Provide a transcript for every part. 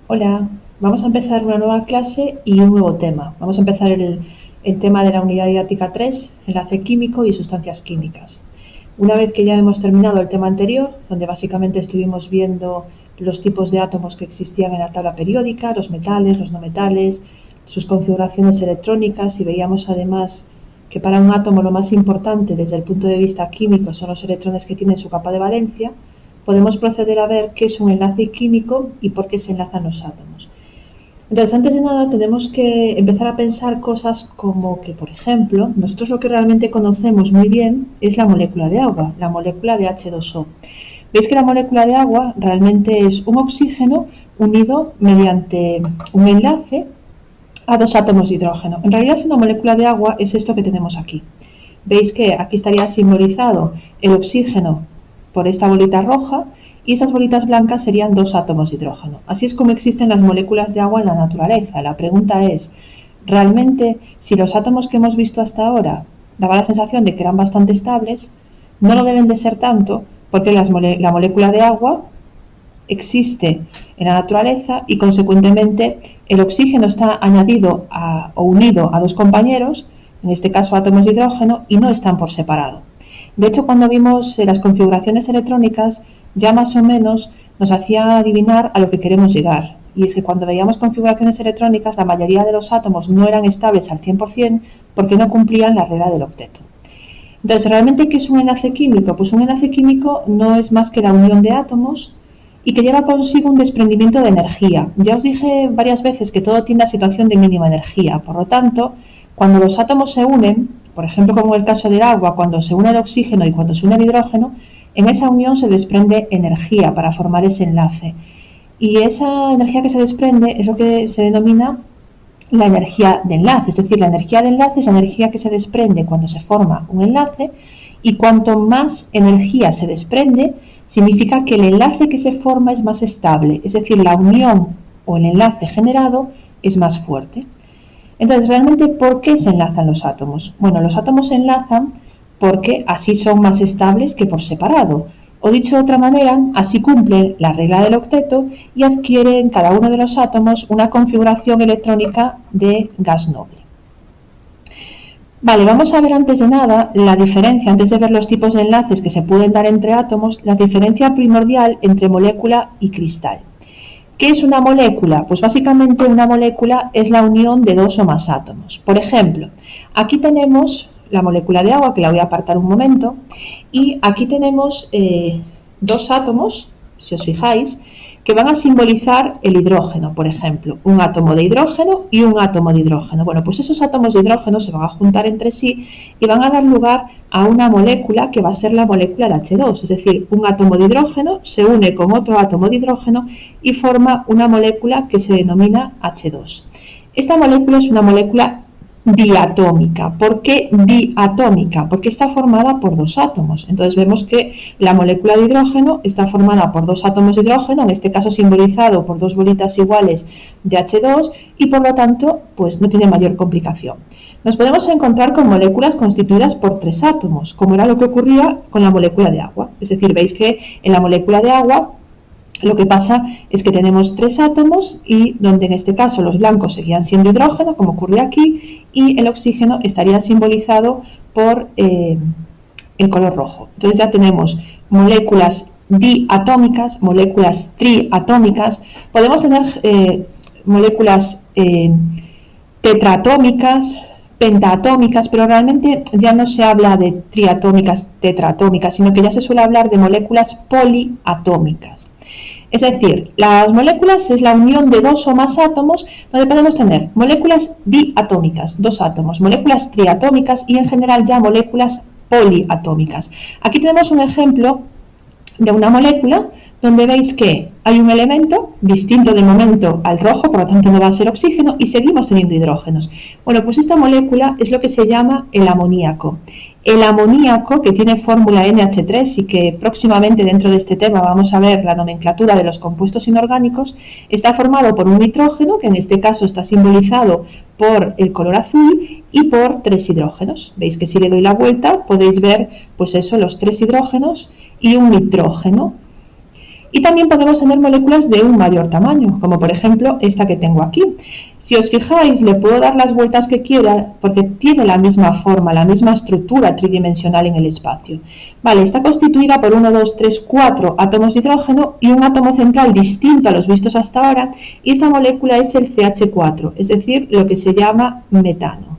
Hola, vamos a empezar una nueva clase y un nuevo tema. Vamos a empezar el tema de la unidad didáctica 3, enlace químico y sustancias químicas. Una vez que ya hemos terminado el tema anterior, donde básicamente estuvimos viendo los tipos de átomos que existían en la tabla periódica, los metales, los no metales, sus configuraciones electrónicas, y veíamos además que para un átomo lo más importante desde el punto de vista químico son los electrones que tienen su capa de valencia, podemos proceder a ver qué es un enlace químico y por qué se enlazan los átomos. Entonces, antes de nada, tenemos que empezar a pensar cosas como que, por ejemplo, nosotros lo que realmente conocemos muy bien es la molécula de agua, la molécula de H2O. Veis que la molécula de agua realmente es un oxígeno unido mediante un enlace a dos átomos de hidrógeno. En realidad, una molécula de agua es esto que tenemos aquí. Veis que aquí estaría simbolizado el oxígeno por esta bolita roja y esas bolitas blancas serían dos átomos de hidrógeno. Así es como existen las moléculas de agua en la naturaleza. La pregunta es, ¿realmente si los átomos que hemos visto hasta ahora daba la sensación de que eran bastante estables, no lo deben de ser tanto porque la molécula de agua existe en la naturaleza y consecuentemente el oxígeno está añadido o unido a dos compañeros, en este caso átomos de hidrógeno, y no están por separado? De hecho, cuando vimos las configuraciones electrónicas, ya más o menos nos hacía adivinar a lo que queremos llegar. Y es que cuando veíamos configuraciones electrónicas, la mayoría de los átomos no eran estables al 100% porque no cumplían la regla del octeto. Entonces, ¿realmente qué es un enlace químico? Pues un enlace químico no es más que la unión de átomos y que lleva consigo un desprendimiento de energía. Ya os dije varias veces que todo tiende a situación de mínima energía. Por lo tanto, cuando los átomos se unen, por ejemplo, como en el caso del agua, cuando se une el oxígeno y cuando se une el hidrógeno, en esa unión se desprende energía para formar ese enlace. Y esa energía que se desprende es lo que se denomina la energía de enlace. Es decir, la energía de enlace es la energía que se desprende cuando se forma un enlace, y cuanto más energía se desprende, significa que el enlace que se forma es más estable, es decir, la unión o el enlace generado es más fuerte. Entonces, realmente, ¿por qué se enlazan los átomos? Bueno, los átomos se enlazan porque así son más estables que por separado. O dicho de otra manera, así cumplen la regla del octeto y adquieren cada uno de los átomos una configuración electrónica de gas noble. Vale, vamos a ver antes de nada la diferencia, antes de ver los tipos de enlaces que se pueden dar entre átomos, la diferencia primordial entre molécula y cristal. ¿Qué es una molécula? Pues básicamente una molécula es la unión de dos o más átomos. Por ejemplo, aquí tenemos la molécula de agua, que la voy a apartar un momento, y aquí tenemos dos átomos, si os fijáis, que van a simbolizar el hidrógeno, por ejemplo, un átomo de hidrógeno y un átomo de hidrógeno. Bueno, pues esos átomos de hidrógeno se van a juntar entre sí y van a dar lugar a una molécula que va a ser la molécula de H2, es decir, un átomo de hidrógeno se une con otro átomo de hidrógeno y forma una molécula que se denomina H2. Esta molécula es una molécula diatómica. ¿Por qué diatómica? Porque está formada por dos átomos. Entonces vemos que la molécula de hidrógeno está formada por dos átomos de hidrógeno, en este caso simbolizado por dos bolitas iguales de H2, y por lo tanto pues no tiene mayor complicación. Nos podemos encontrar con moléculas constituidas por tres átomos, como era lo que ocurría con la molécula de agua. Es decir, veis que en la molécula de agua lo que pasa es que tenemos tres átomos y donde en este caso los blancos seguían siendo hidrógeno, como ocurre aquí, y el oxígeno estaría simbolizado por el color rojo. Entonces ya tenemos moléculas diatómicas, moléculas triatómicas, podemos tener moléculas tetraatómicas, pentaatómicas, pero realmente ya no se habla de triatómicas, tetraatómicas, sino que ya se suele hablar de moléculas poliatómicas. Es decir, las moléculas es la unión de dos o más átomos, donde podemos tener moléculas diatómicas, dos átomos, moléculas triatómicas y en general ya moléculas poliatómicas. Aquí tenemos un ejemplo de una molécula donde veis que hay un elemento distinto de momento al rojo, por lo tanto no va a ser oxígeno, y seguimos teniendo hidrógenos. Bueno, pues esta molécula es lo que se llama el amoníaco. El amoníaco, que tiene fórmula NH3 y que próximamente dentro de este tema vamos a ver la nomenclatura de los compuestos inorgánicos, está formado por un nitrógeno, que en este caso está simbolizado por el color azul, y por tres hidrógenos. Veis que si le doy la vuelta podéis ver pues eso, los tres hidrógenos y un nitrógeno. Y también podemos tener moléculas de un mayor tamaño, como por ejemplo esta que tengo aquí. Si os fijáis, le puedo dar las vueltas que quiera porque tiene la misma forma, la misma estructura tridimensional en el espacio. Vale, está constituida por 1, 2, 3, 4 átomos de hidrógeno y un átomo central distinto a los vistos hasta ahora, y esta molécula es el CH4, es decir, lo que se llama metano.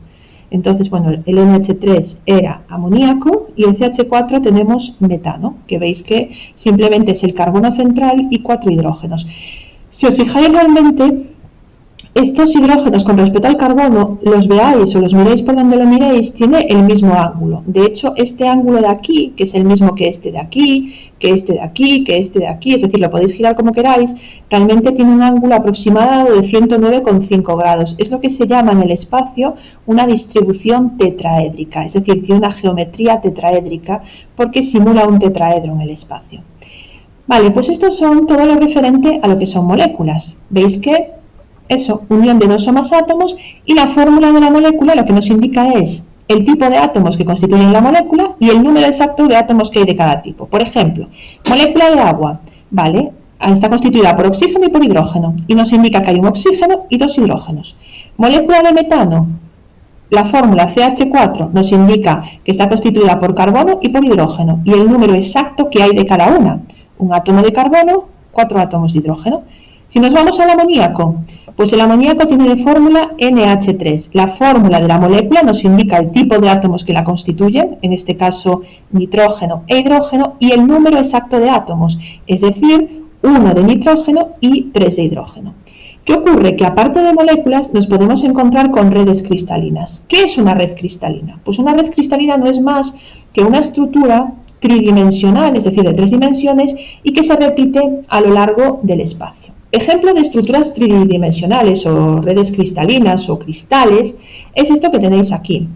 Entonces, bueno, el NH3 era amoníaco y el CH4 tenemos metano, que veis que simplemente es el carbono central y 4 hidrógenos. Si os fijáis realmente, estos hidrógenos con respecto al carbono, los veáis o los miréis por donde lo miréis, tiene el mismo ángulo. De hecho, este ángulo de aquí, que es el mismo que este de aquí, que este de aquí, que este de aquí, es decir, lo podéis girar como queráis, realmente tiene un ángulo aproximado de 109,5 grados. Es lo que se llama en el espacio una distribución tetraédrica, es decir, tiene una geometría tetraédrica porque simula un tetraedro en el espacio. Vale, pues estos son todo lo referente a lo que son moléculas. ¿Veis que eso, unión de dos o más átomos, y la fórmula de la molécula lo que nos indica es el tipo de átomos que constituyen la molécula y el número exacto de átomos que hay de cada tipo. Por ejemplo, molécula de agua, ¿vale? Está constituida por oxígeno y por hidrógeno, y nos indica que hay un oxígeno y dos hidrógenos. Molécula de metano, la fórmula CH4 nos indica que está constituida por carbono y por hidrógeno, y el número exacto que hay de cada una. Un átomo de carbono, 4 átomos de hidrógeno. Si nos vamos al amoníaco, pues el amoníaco tiene de fórmula NH3. La fórmula de la molécula nos indica el tipo de átomos que la constituyen, en este caso nitrógeno e hidrógeno, y el número exacto de átomos, es decir, 1 de nitrógeno y 3 de hidrógeno. ¿Qué ocurre? Que aparte de moléculas nos podemos encontrar con redes cristalinas. ¿Qué es una red cristalina? Pues una red cristalina no es más que una estructura tridimensional, es decir, de 3 dimensiones, y que se repite a lo largo del espacio. Ejemplo de estructuras tridimensionales o redes cristalinas o cristales es esto que tenéis aquí.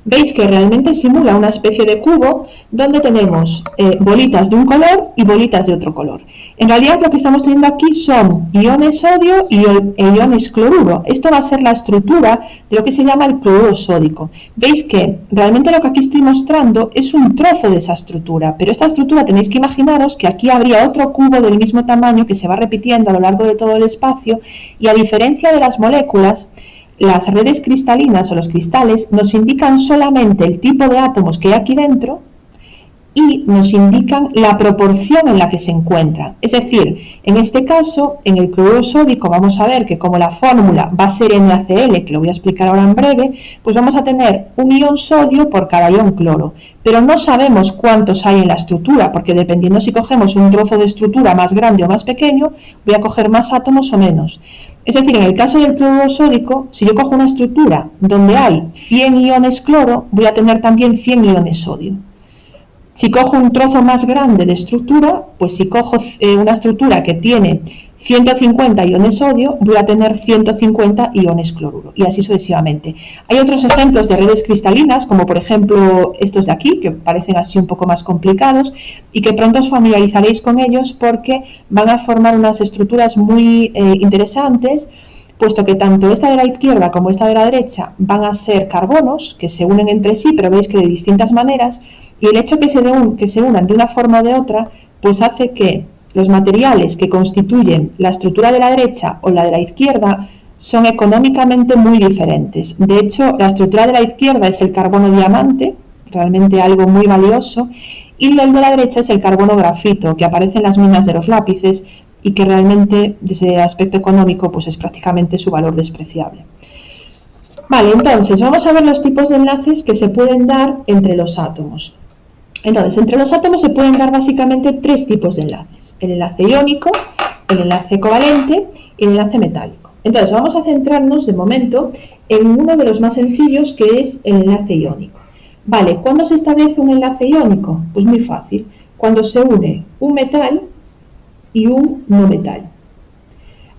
Veis que realmente simula una especie de cubo donde tenemos bolitas de un color y bolitas de otro color. En realidad lo que estamos teniendo aquí son iones sodio y iones cloruro. Esto va a ser la estructura de lo que se llama el cloruro sódico. Veis que realmente lo que aquí estoy mostrando es un trozo de esa estructura, pero esta estructura tenéis que imaginaros que aquí habría otro cubo del mismo tamaño que se va repitiendo a lo largo de todo el espacio, y a diferencia de las moléculas, las redes cristalinas o los cristales nos indican solamente el tipo de átomos que hay aquí dentro y nos indican la proporción en la que se encuentran. Es decir, en este caso, en el cloruro sódico vamos a ver que como la fórmula va a ser NaCl, que lo voy a explicar ahora en breve, pues vamos a tener un ion sodio por cada ion cloro. Pero no sabemos cuántos hay en la estructura, porque dependiendo si cogemos un trozo de estructura más grande o más pequeño, voy a coger más átomos o menos. Es decir, en el caso del cloruro sódico, si yo cojo una estructura donde hay 100 iones cloro, voy a tener también 100 iones sodio. Si cojo un trozo más grande de estructura, pues si cojo una estructura que tiene 150 iones sodio, voy a tener 150 iones cloruro, y así sucesivamente. Hay otros ejemplos de redes cristalinas, como por ejemplo estos de aquí, que parecen así un poco más complicados, y que pronto os familiarizaréis con ellos porque van a formar unas estructuras muy interesantes, puesto que tanto esta de la izquierda como esta de la derecha van a ser carbonos, que se unen entre sí, pero veis que de distintas maneras, y el hecho que se unan de una forma o de otra, pues hace que los materiales que constituyen la estructura de la derecha o la de la izquierda son económicamente muy diferentes. De hecho, la estructura de la izquierda es el carbono diamante, realmente algo muy valioso, y el de la derecha es el carbono grafito, que aparece en las minas de los lápices y que realmente, desde el aspecto económico, pues es prácticamente su valor despreciable. Vale, entonces vamos a ver los tipos de enlaces que se pueden dar entre los átomos. Entonces, entre los átomos se pueden dar básicamente 3 tipos de enlaces: el enlace iónico, el enlace covalente y el enlace metálico. Entonces, vamos a centrarnos de momento en uno de los más sencillos, que es el enlace iónico. Vale, ¿cuándo se establece un enlace iónico? Pues muy fácil, cuando se une un metal y un no metal.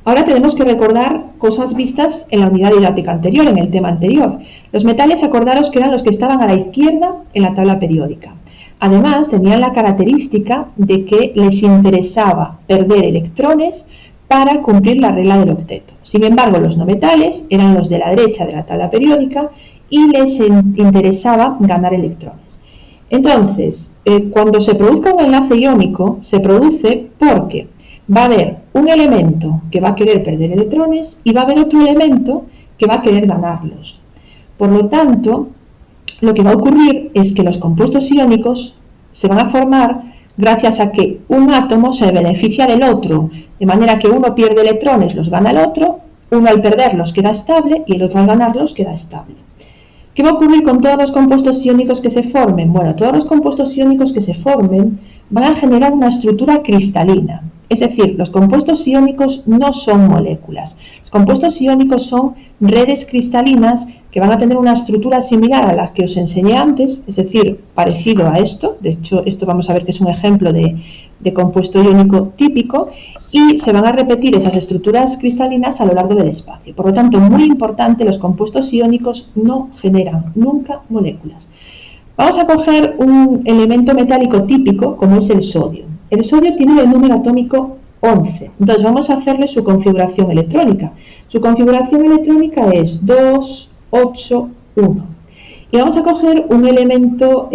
Ahora tenemos que recordar cosas vistas en la unidad didáctica anterior, en el tema anterior. Los metales, acordaros que eran los que estaban a la izquierda en la tabla periódica. Además, tenían la característica de que les interesaba perder electrones para cumplir la regla del octeto. Sin embargo, los no metales eran los de la derecha de la tabla periódica y les interesaba ganar electrones. Entonces, cuando se produzca un enlace iónico, se produce porque va a haber un elemento que va a querer perder electrones y va a haber otro elemento que va a querer ganarlos. Por lo tanto, lo que va a ocurrir es que los compuestos iónicos se van a formar gracias a que un átomo se beneficia del otro, de manera que uno pierde electrones, los gana el otro, uno al perderlos queda estable y el otro al ganarlos queda estable. ¿Qué va a ocurrir con todos los compuestos iónicos que se formen? Bueno, todos los compuestos iónicos que se formen van a generar una estructura cristalina. Es decir, los compuestos iónicos no son moléculas. Los compuestos iónicos son redes cristalinas que van a tener una estructura similar a la que os enseñé antes, es decir, parecido a esto. De hecho, esto vamos a ver que es un ejemplo de compuesto iónico típico, y se van a repetir esas estructuras cristalinas a lo largo del espacio. Por lo tanto, muy importante, los compuestos iónicos no generan nunca moléculas. Vamos a coger un elemento metálico típico como es el sodio. El sodio tiene el número atómico 11, entonces vamos a hacerle su configuración electrónica. Su configuración electrónica es 2, 8, 1. Y vamos a coger un elemento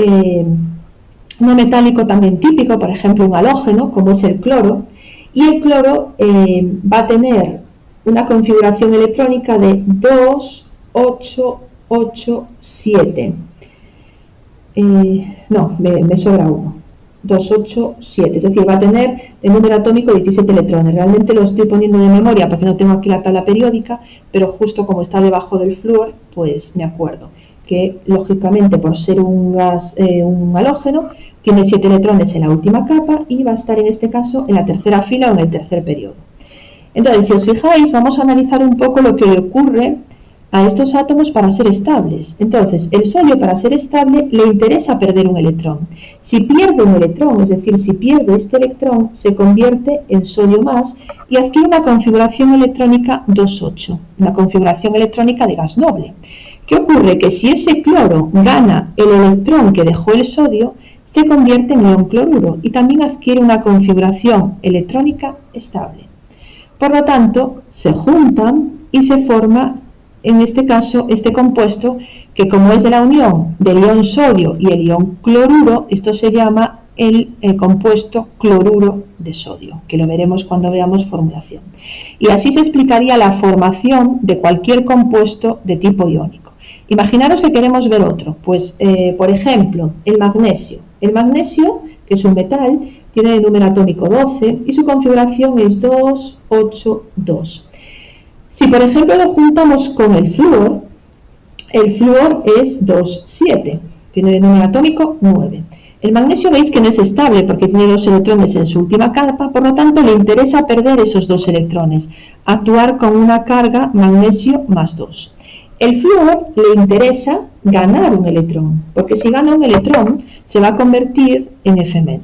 no metálico también típico, por ejemplo un halógeno, como es el cloro, y el cloro va a tener una configuración electrónica de 2, 8, 8, 7. No, me sobra uno. 2, 8, 7, es decir, va a tener el número atómico 17 electrones. Realmente lo estoy poniendo de memoria porque no tengo aquí la tabla periódica, pero justo como está debajo del flúor, pues me acuerdo que lógicamente por ser un gas, un halógeno, tiene 7 electrones en la última capa y va a estar en este caso en la tercera fila o en el tercer periodo. Entonces, si os fijáis, vamos a analizar un poco lo que le ocurre a estos átomos para ser estables. Entonces, el sodio para ser estable le interesa perder un electrón. Si pierde un electrón, es decir, si pierde este electrón, se convierte en sodio más y adquiere una configuración electrónica 2,8, una configuración electrónica de gas noble. ¿Qué ocurre? Que si ese cloro gana el electrón que dejó el sodio, se convierte en ion cloruro y también adquiere una configuración electrónica estable. Por lo tanto, se juntan y se forma, en este caso, este compuesto que, como es de la unión del ion sodio y el ion cloruro, esto se llama el compuesto cloruro de sodio, que lo veremos cuando veamos formulación. Y así se explicaría la formación de cualquier compuesto de tipo iónico. Imaginaros que queremos ver otro, pues por ejemplo, el magnesio. El magnesio, que es un metal, tiene el número atómico 12 y su configuración es 2, 8, 2. Si por ejemplo lo juntamos con el flúor es 2, 7, tiene el número atómico 9. El magnesio veis que no es estable porque tiene 2 electrones en su última capa, por lo tanto le interesa perder esos 2 electrones, actuar con una carga magnesio más 2. El flúor le interesa ganar un electrón, porque si gana un electrón se va a convertir en F-.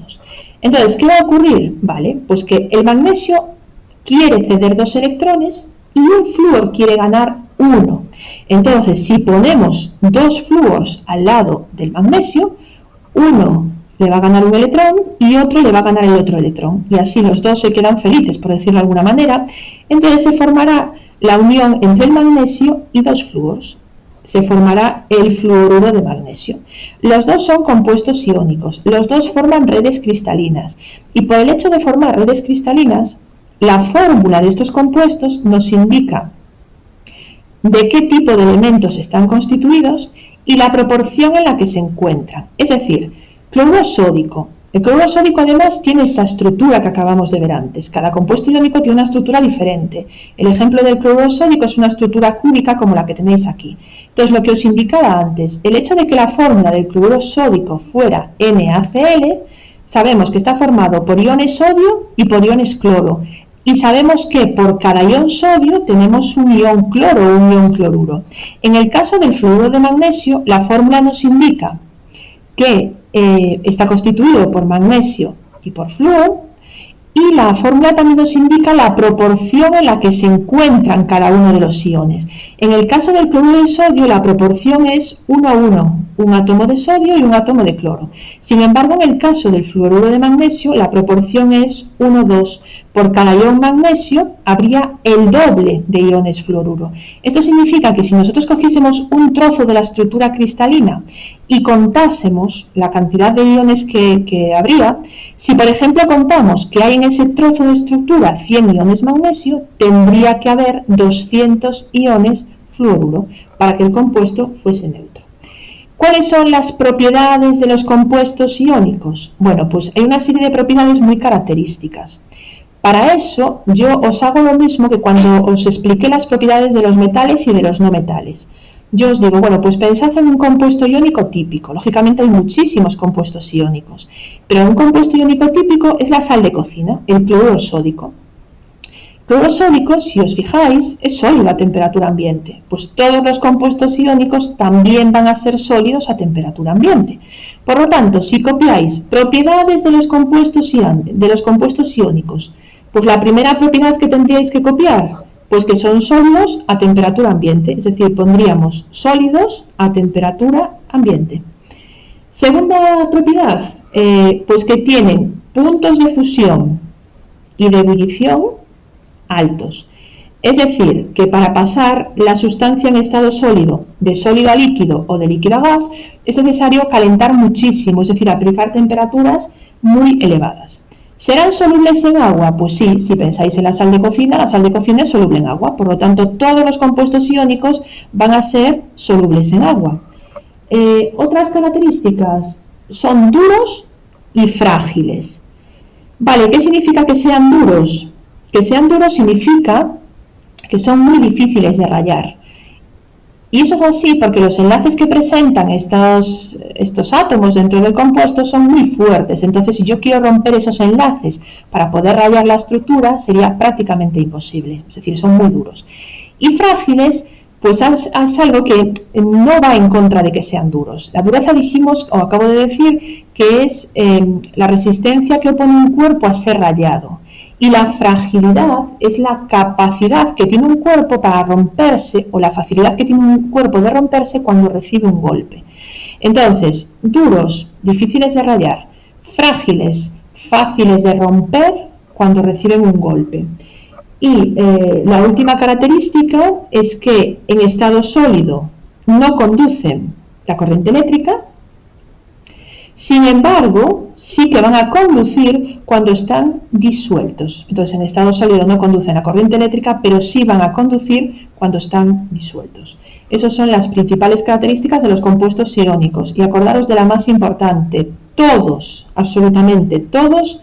Entonces, ¿qué va a ocurrir? Vale, pues que el magnesio quiere ceder 2 electrones y el flúor quiere ganar 1. Entonces, si ponemos 2 flúors al lado del magnesio, uno le va a ganar un electrón y otro le va a ganar el otro electrón. Y así los dos se quedan felices, por decirlo de alguna manera. Entonces se formará la unión entre el magnesio y 2 flúors. Se formará el fluoruro de magnesio. Los dos son compuestos iónicos. Los dos forman redes cristalinas. Y por el hecho de formar redes cristalinas, la fórmula de estos compuestos nos indica de qué tipo de elementos están constituidos y la proporción en la que se encuentran. Es decir, cloruro sódico. El cloruro sódico además tiene esta estructura que acabamos de ver antes. Cada compuesto iónico tiene una estructura diferente. El ejemplo del cloruro sódico es una estructura cúbica como la que tenéis aquí. Entonces, lo que os indicaba antes, el hecho de que la fórmula del cloruro sódico fuera NaCl, sabemos que está formado por iones sodio y por iones cloro. Y sabemos que por cada ion sodio tenemos un ion cloro o un ion cloruro. En el caso del fluoruro de magnesio, la fórmula nos indica que está constituido por magnesio y por flúor, y la fórmula también nos indica la proporción en la que se encuentran cada uno de los iones. En el caso del cloruro de sodio, la proporción es 1:1, un átomo de sodio y un átomo de cloro. Sin embargo, en el caso del fluoruro de magnesio, la proporción es 1:2. Por cada ion magnesio habría el doble de iones fluoruro. Esto significa que si nosotros cogiésemos un trozo de la estructura cristalina y contásemos la cantidad de iones que habría, si por ejemplo contamos que hay en ese trozo de estructura 100 iones magnesio, tendría que haber 200 iones fluoruro para que el compuesto fuese neutro. ¿Cuáles son las propiedades de los compuestos iónicos? Bueno, pues hay una serie de propiedades muy características. Para eso yo os hago lo mismo que cuando os expliqué las propiedades de los metales y de los no metales. Yo os digo, bueno, pues pensad en un compuesto iónico típico. Lógicamente hay muchísimos compuestos iónicos, pero un compuesto iónico típico es la sal de cocina, el cloruro sódico. El cloruro sódico, si os fijáis, es sólido a temperatura ambiente. Pues todos los compuestos iónicos también van a ser sólidos a temperatura ambiente. Por lo tanto, si copiáis propiedades de los compuestos iónicos, pues la primera propiedad que tendríais que copiar, pues que son sólidos a temperatura ambiente, es decir, pondríamos sólidos a temperatura ambiente. Segunda propiedad, pues que tienen puntos de fusión y de ebullición altos. Es decir, que para pasar la sustancia en estado sólido, de sólido a líquido o de líquido a gas, es necesario calentar muchísimo, es decir, aplicar temperaturas muy elevadas. ¿Serán solubles en agua? Pues sí, si pensáis en la sal de cocina es soluble en agua, por lo tanto todos los compuestos iónicos van a ser solubles en agua. Otras características, son duros y frágiles. Vale, ¿qué significa que sean duros? Que sean duros significa que son muy difíciles de rayar. Y eso es así porque los enlaces que presentan estos átomos dentro del compuesto son muy fuertes. Entonces, si yo quiero romper esos enlaces para poder rayar la estructura, sería prácticamente imposible. Es decir, son muy duros. Y frágiles, pues es algo que no va en contra de que sean duros. La dureza, dijimos, o acabo de decir, que es la resistencia que opone un cuerpo a ser rayado. Y la fragilidad es la capacidad que tiene un cuerpo para romperse o la facilidad que tiene un cuerpo de romperse cuando recibe un golpe. Entonces, duros, difíciles de rayar, frágiles, fáciles de romper cuando reciben un golpe. Y la última característica es que en estado sólido no conducen la corriente eléctrica, sin embargo, sí que van a conducir cuando están disueltos. Entonces, en estado sólido no conducen la corriente eléctrica, pero sí van a conducir cuando están disueltos. Esas son las principales características de los compuestos iónicos. Y acordaros de la más importante, todos, absolutamente todos,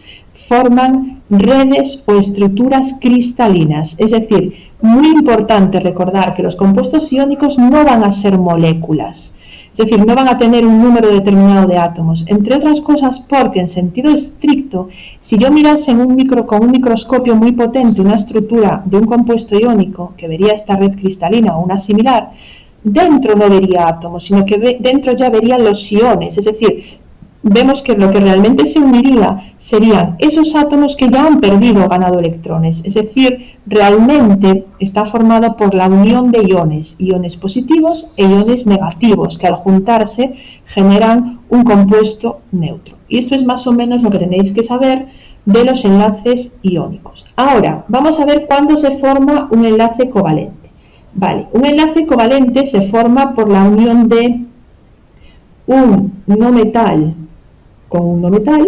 forman redes o estructuras cristalinas. Es decir, muy importante recordar que los compuestos iónicos no van a ser moléculas. Es decir, no van a tener un número determinado de átomos, entre otras cosas porque en sentido estricto, si yo mirase con un microscopio muy potente una estructura de un compuesto iónico, que vería esta red cristalina o una similar, dentro no vería átomos, sino que dentro ya vería los iones, es decir, vemos que lo que realmente se uniría serían esos átomos que ya han perdido o ganado electrones, es decir, realmente está formado por la unión de iones positivos e iones negativos, que al juntarse generan un compuesto neutro. Y esto es más o menos lo que tenéis que saber de los enlaces iónicos. Ahora, vamos a ver cuándo se forma un enlace covalente. Vale, un enlace covalente se forma por la unión de un no metal con un no metal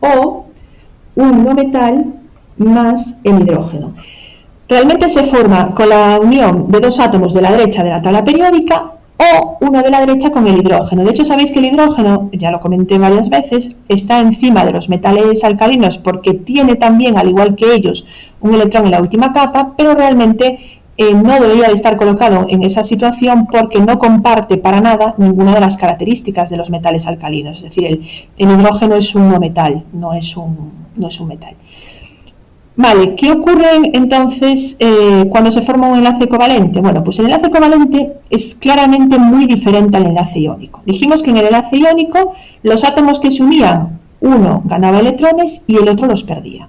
o un no metal más el hidrógeno. Realmente se forma con la unión de dos átomos de la derecha de la tabla periódica o uno de la derecha con el hidrógeno. De hecho, sabéis que el hidrógeno, ya lo comenté varias veces, está encima de los metales alcalinos porque tiene también, al igual que ellos, un electrón en la última capa, pero realmente no debería de estar colocado en esa situación porque no comparte para nada ninguna de las características de los metales alcalinos. Es decir, el hidrógeno es un no metal, no es un metal. Vale, ¿qué ocurre entonces cuando se forma un enlace covalente? Bueno, pues el enlace covalente es claramente muy diferente al enlace iónico. Dijimos que en el enlace iónico los átomos que se unían, uno ganaba electrones y el otro los perdía.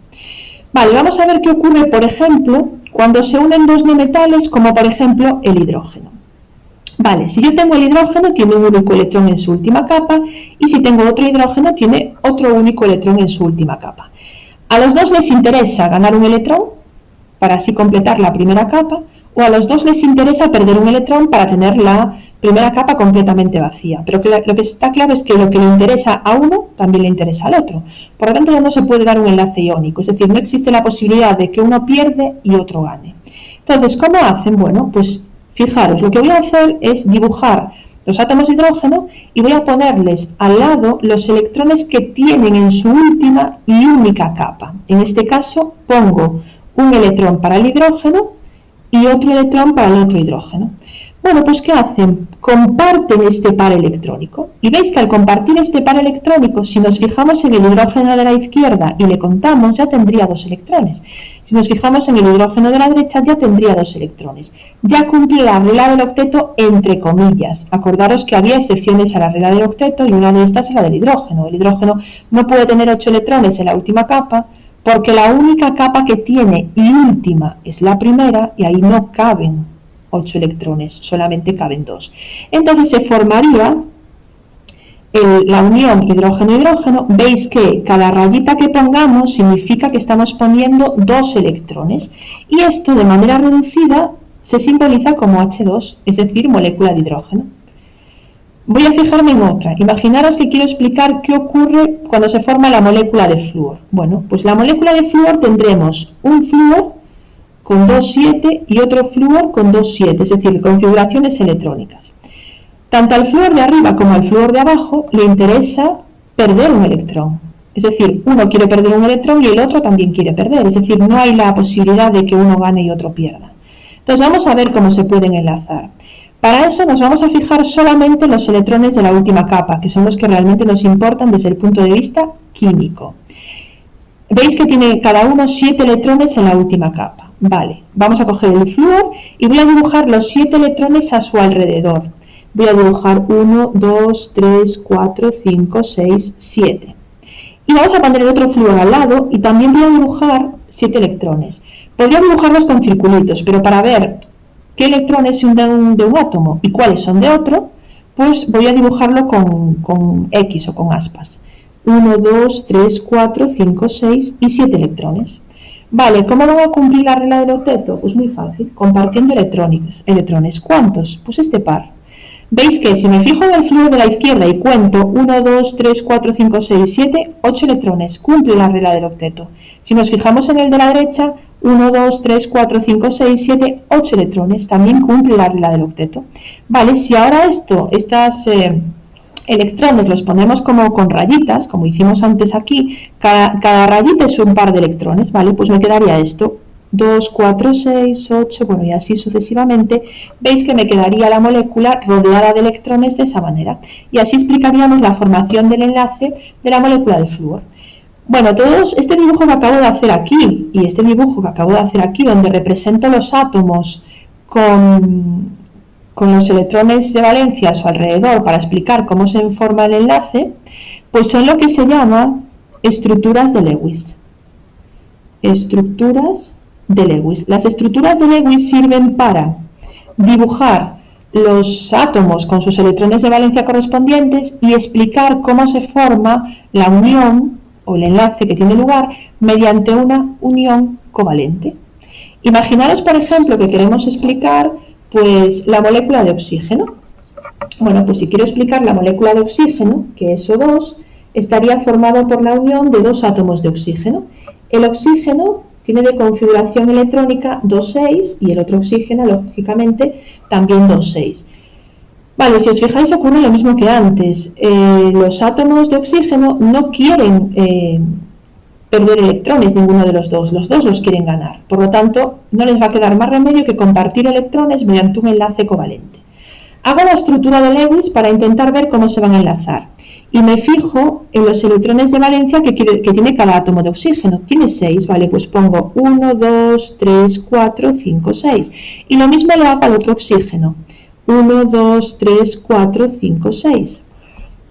Vale, vamos a ver qué ocurre, por ejemplo, cuando se unen dos no metales, como por ejemplo el hidrógeno. Vale, si yo tengo el hidrógeno, tiene un único electrón en su última capa, y si tengo otro hidrógeno, tiene otro único electrón en su última capa. A los dos les interesa ganar un electrón para así completar la primera capa, o a los dos les interesa perder un electrón para tener la primera capa completamente vacía. Pero lo que está claro es que lo que le interesa a uno también le interesa al otro. Por lo tanto, ya no se puede dar un enlace iónico, es decir, no existe la posibilidad de que uno pierde y otro gane. Entonces, ¿cómo hacen? Bueno, pues fijaros, lo que voy a hacer es dibujar los átomos de hidrógeno y voy a ponerles al lado los electrones que tienen en su última y única capa. En este caso pongo un electrón para el hidrógeno y otro electrón para el otro hidrógeno. Bueno, pues ¿qué hacen? Comparten este par electrónico. Y veis que al compartir este par electrónico, si nos fijamos en el hidrógeno de la izquierda y le contamos, ya tendría dos electrones. Si nos fijamos en el hidrógeno de la derecha, ya tendría dos electrones. Ya cumple la regla del octeto entre comillas. Acordaros que había excepciones a la regla del octeto y una de estas es la del hidrógeno. El hidrógeno no puede tener 8 electrones en la última capa porque la única capa que tiene y última es la primera y ahí no caben 8 electrones, solamente caben 2. Entonces se formaría la unión hidrógeno-hidrógeno. Veis que cada rayita que pongamos significa que estamos poniendo 2 electrones. Y esto de manera reducida se simboliza como H2, es decir, molécula de hidrógeno. Voy a fijarme en otra. Imaginaros que quiero explicar qué ocurre cuando se forma la molécula de flúor. Bueno, pues la molécula de flúor tendremos un flúor con 2,7 y otro flúor con 2,7, es decir, configuraciones electrónicas. Tanto al flúor de arriba como al flúor de abajo le interesa perder un electrón. Es decir, uno quiere perder un electrón y el otro también quiere perder. Es decir, no hay la posibilidad de que uno gane y otro pierda. Entonces vamos a ver cómo se pueden enlazar. Para eso nos vamos a fijar solamente en los electrones de la última capa, que son los que realmente nos importan desde el punto de vista químico. Veis que tiene cada uno 7 electrones en la última capa. Vale, vamos a coger el flúor y voy a dibujar los 7 electrones a su alrededor. Voy a dibujar 1, 2, 3, 4, 5, 6, 7. Y vamos a poner el otro flúor al lado y también voy a dibujar 7 electrones. Podría dibujarlos con circulitos, pero para ver qué electrones son de un átomo y cuáles son de otro, pues voy a dibujarlo con X o con aspas. 1, 2, 3, 4, 5, 6 y 7 electrones. Vale, ¿cómo van a cumplir la regla del octeto? Pues muy fácil, compartiendo electrones. ¿Cuántos? Pues este par. Veis que si me fijo en el flúor de la izquierda y cuento 1, 2, 3, 4, 5, 6, 7, 8 electrones, cumple la regla del octeto. Si nos fijamos en el de la derecha, 1, 2, 3, 4, 5, 6, 7, 8 electrones, también cumple la regla del octeto. Vale, si ahora estos electrones los ponemos como con rayitas, como hicimos antes aquí, cada rayita es un par de electrones, ¿vale? Pues me quedaría esto, 2, 4, 6, 8, bueno, y así sucesivamente. Veis que me quedaría la molécula rodeada de electrones de esa manera. Y así explicaríamos la formación del enlace de la molécula de flúor. Bueno, este dibujo que acabo de hacer aquí y este dibujo que acabo de hacer aquí, donde represento los átomos con los electrones de valencia a su alrededor para explicar cómo se forma el enlace, pues son lo que se llama estructuras de Lewis. Estructuras de Lewis. Las estructuras de Lewis sirven para dibujar los átomos con sus electrones de valencia correspondientes y explicar cómo se forma la unión o el enlace que tiene lugar mediante una unión covalente. Imaginaros, por ejemplo, que queremos explicar pues la molécula de oxígeno. Bueno, pues si quiero explicar la molécula de oxígeno, que es O2, estaría formado por la unión de dos átomos de oxígeno. El oxígeno tiene de configuración electrónica 2,6 y el otro oxígeno, lógicamente, también 2,6. Vale, si os fijáis ocurre lo mismo que antes. Los átomos de oxígeno no quieren perder electrones, ninguno de los dos los quieren ganar. Por lo tanto, no les va a quedar más remedio que compartir electrones mediante un enlace covalente. Hago la estructura de Lewis para intentar ver cómo se van a enlazar. Y me fijo en los electrones de valencia que tiene cada átomo de oxígeno. Tiene 6, vale, pues pongo 1, 2, 3, 4, 5, 6. Y lo mismo le hago al otro oxígeno. 1, 2, 3, 4, 5, 6.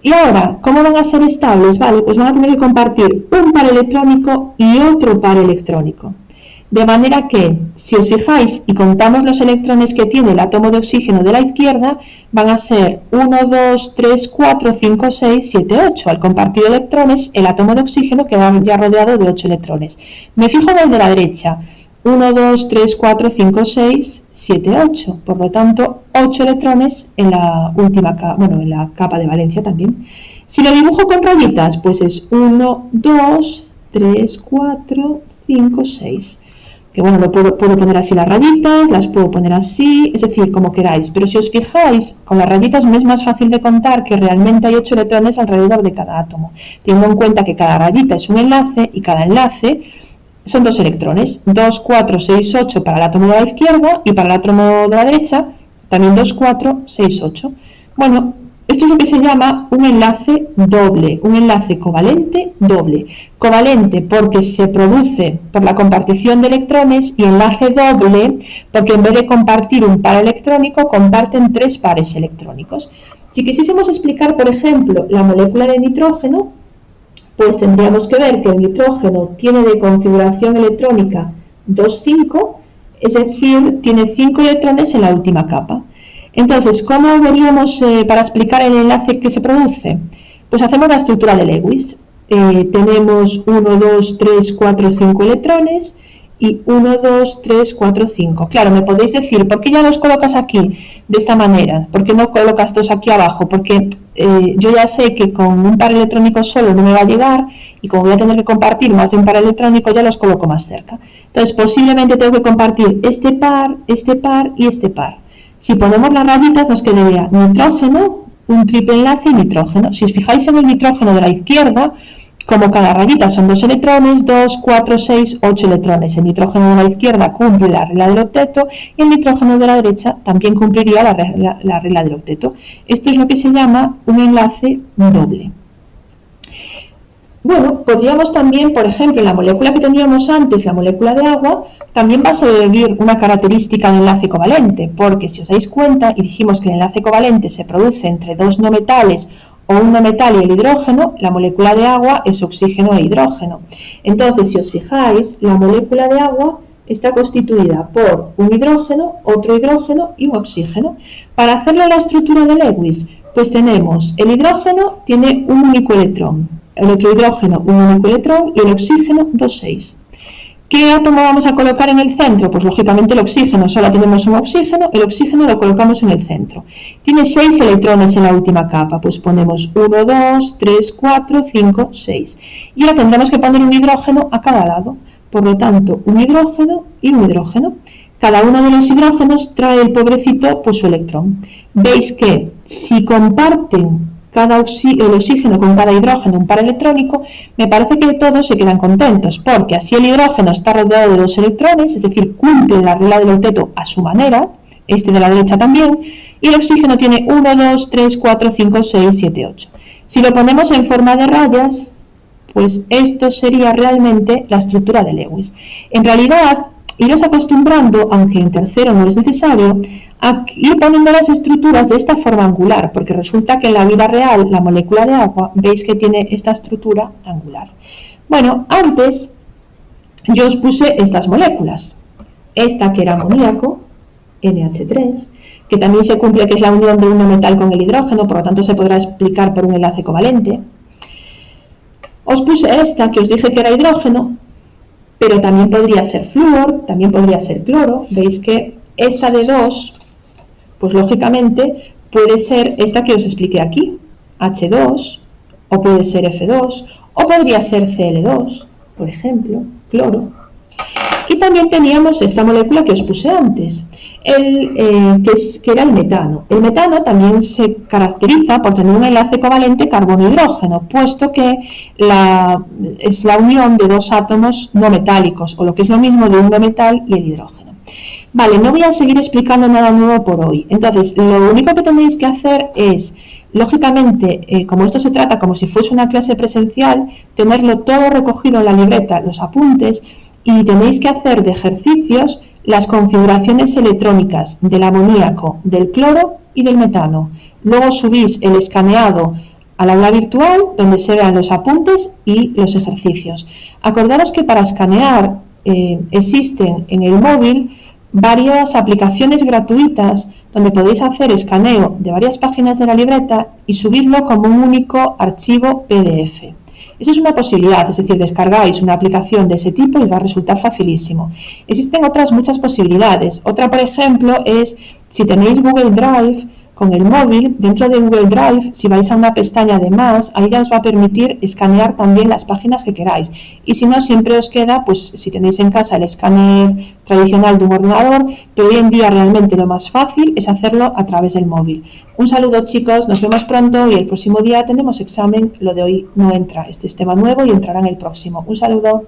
Y ahora, ¿cómo van a ser estables? Vale, pues van a tener que compartir un par electrónico y otro par electrónico. De manera que, si os fijáis y contamos los electrones que tiene el átomo de oxígeno de la izquierda, van a ser 1, 2, 3, 4, 5, 6, 7, 8. Al compartir electrones, el átomo de oxígeno queda ya rodeado de 8 electrones. Me fijo en el de la derecha. 1, 2, 3, 4, 5, 6, 7, 8. Por lo tanto, 8 electrones en la última capa, bueno, en la capa de valencia también. Si lo dibujo con rayitas, pues es 1, 2, 3, 4, 5, 6. Que bueno, puedo poner así las rayitas, las puedo poner así, es decir, como queráis. Pero si os fijáis, con las rayitas me es más fácil de contar que realmente hay 8 electrones alrededor de cada átomo, teniendo en cuenta que cada rayita es un enlace y cada enlace son 2 electrones. 2, 4, 6, 8 para el átomo de la izquierda y para el átomo de la derecha también 2, 4, 6, 8. Bueno, esto es lo que se llama un enlace doble, un enlace covalente doble. Covalente porque se produce por la compartición de electrones y enlace doble porque en vez de compartir un par electrónico comparten 3 pares electrónicos. Si quisiésemos explicar, por ejemplo, la molécula de nitrógeno, pues tendríamos que ver que el nitrógeno tiene de configuración electrónica 2, 5, es decir, tiene 5 electrones en la última capa. Entonces, ¿cómo veríamos para explicar el enlace que se produce? Pues hacemos la estructura de Lewis. Tenemos 1, 2, 3, 4, 5 electrones y 1, 2, 3, 4, 5. Claro, me podéis decir, ¿por qué ya los colocas aquí de esta manera? ¿Por qué no colocas 2 aquí abajo? Porque yo ya sé que con un par electrónico solo no me va a llegar y como voy a tener que compartir más de un par electrónico, ya los coloco más cerca. Entonces, posiblemente tengo que compartir este par y este par. Si ponemos las rayitas nos quedaría nitrógeno, un triple enlace y nitrógeno. Si os fijáis en el nitrógeno de la izquierda, como cada rayita son 2 electrones, 2, 4, 6, 8 electrones. El nitrógeno de la izquierda cumple la regla del octeto y el nitrógeno de la derecha también cumpliría la regla del octeto. Esto es lo que se llama un enlace doble. Bueno, podríamos también, por ejemplo, en la molécula que teníamos antes, la molécula de agua, también va a seguir una característica de enlace covalente, porque si os dais cuenta, y dijimos que el enlace covalente se produce entre 2 no metales o un no metal y el hidrógeno, la molécula de agua es oxígeno e hidrógeno. Entonces, si os fijáis, la molécula de agua está constituida por un hidrógeno, otro hidrógeno y un oxígeno. Para hacerle la estructura de Lewis, pues tenemos el hidrógeno tiene un único electrón, el otro hidrógeno un único electrón y el oxígeno 2, 6. ¿Qué átomo vamos a colocar en el centro? Pues lógicamente el oxígeno, solo tenemos un oxígeno, el oxígeno lo colocamos en el centro. Tiene 6 electrones en la última capa, pues ponemos 1, 2, 3, 4, 5, 6. Y ahora tendremos que poner un hidrógeno a cada lado, por lo tanto un hidrógeno y un hidrógeno. Cada uno de los hidrógenos trae el pobrecito pues su electrón. Veis que si comparten el oxígeno con cada hidrógeno un par electrónico, me parece que todos se quedan contentos, porque así el hidrógeno está rodeado de 2 electrones, es decir, cumple la regla del octeto a su manera, este de la derecha también, y el oxígeno tiene 1, 2, 3, 4, 5, 6, 7, 8. Si lo ponemos en forma de rayas, pues esto sería realmente la estructura de Lewis. En realidad, iros acostumbrando, aunque en tercero no es necesario, a ir poniendo las estructuras de esta forma angular, porque resulta que en la vida real la molécula de agua veis que tiene esta estructura angular. Bueno, antes yo os puse estas moléculas, esta que era amoníaco, NH3, que también se cumple que es la unión de un no metal con el hidrógeno, por lo tanto se podrá explicar por un enlace covalente. Os puse esta que os dije que era hidrógeno, pero también podría ser flúor, también podría ser cloro. Veis que esta de 2, pues lógicamente puede ser esta que os expliqué aquí, H2, o puede ser F2, o podría ser Cl2, por ejemplo, cloro. Y también teníamos esta molécula que os puse antes, que era el metano. El metano también se caracteriza por tener un enlace covalente carbono-hidrógeno, puesto que es la unión de 2 átomos no metálicos, o lo que es lo mismo de un no metal y el hidrógeno. Vale, no voy a seguir explicando nada nuevo por hoy. Entonces, lo único que tenéis que hacer es, lógicamente, como esto se trata como si fuese una clase presencial, tenerlo todo recogido en la libreta, los apuntes, y tenéis que hacer de ejercicios las configuraciones electrónicas del amoníaco, del cloro y del metano. Luego subís el escaneado al aula virtual, donde se vean los apuntes y los ejercicios. Acordaros que para escanear existen en el móvil varias aplicaciones gratuitas donde podéis hacer escaneo de varias páginas de la libreta y subirlo como un único archivo PDF. Esa es una posibilidad, es decir, descargáis una aplicación de ese tipo y va a resultar facilísimo. Existen otras muchas posibilidades. Otra, por ejemplo, es si tenéis Google Drive con el móvil, dentro de Google Drive, si vais a una pestaña de más, ahí ya os va a permitir escanear también las páginas que queráis. Y si no, siempre os queda, pues si tenéis en casa el escáner tradicional de un ordenador, pero hoy en día realmente lo más fácil es hacerlo a través del móvil. Un saludo, chicos, nos vemos pronto y el próximo día tenemos examen. Lo de hoy no entra, este es tema nuevo y entrará en el próximo. Un saludo.